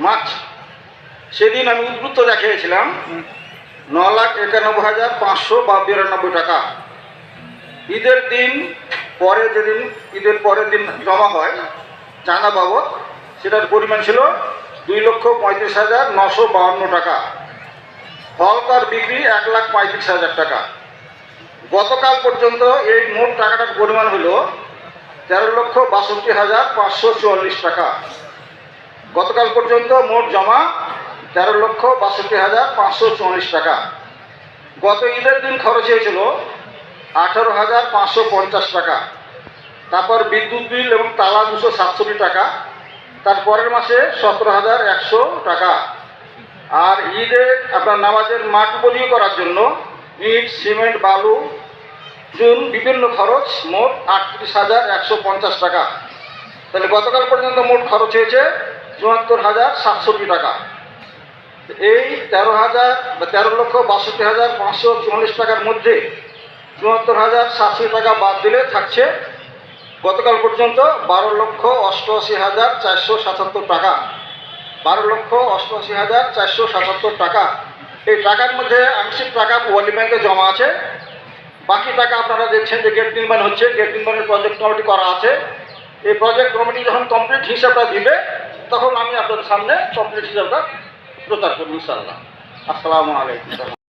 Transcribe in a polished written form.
March সেদিন আমি উদ্বৃত্ত দেখিয়েছিলাম 9,91,592 টাকা। ঈদের দিন পরে যেদিন ঈদের পরের দিন জমা হয় চাঁদা বাবদ, সেটার পরিমাণ ছিল 2,35,952 টাকা। হলকার বিক্রি 1,35,000 টাকা। গতকাল পর্যন্ত এই মোট টাকাটার পরিমাণ হলো 13,62,544 টাকা। গতকাল পর্যন্ত মোট জমা 13,62,544 টাকা। গত ঈদের দিন খরচ হয়েছিল 18,550 টাকা। তারপর বিদ্যুৎ বিল এবং তালা 267 টাকা। তারপরের মাসে 17,100 টাকা। আর ঈদে আপনার নামাজের মাঠ উপযোগী করার জন্য ইট, সিমেন্ট, বালু, চুন বিভিন্ন খরচ মোট 38,150 টাকা। তাহলে গতকাল পর্যন্ত মোট খরচ হয়েছে 74,067 টাকা। এই 13,62,544 টাকার মধ্যে 74,067 টাকা বাদ দিলে থাকছে গতকাল পর্যন্ত 12,88,477 টাকা। 12,88,477 টাকা। এই টাকার মধ্যে আংশিক টাকা ওয়ার্ল্ড ব্যাংকে জমা আছে। বাকি টাকা আপনারা দেখছেন যে গেট নির্মাণ হচ্ছে, গেট নির্মাণের প্রজেক্ট কমিটি করা আছে। এই প্রজেক্ট কমিটি যখন কমপ্লিট হিসাবটা দিবে তখন আমি আপনাদের সামনে কমপ্লিট হিসাবটা প্রচার করব ইনশাআল্লাহ। আসসালামু আলাইকুম।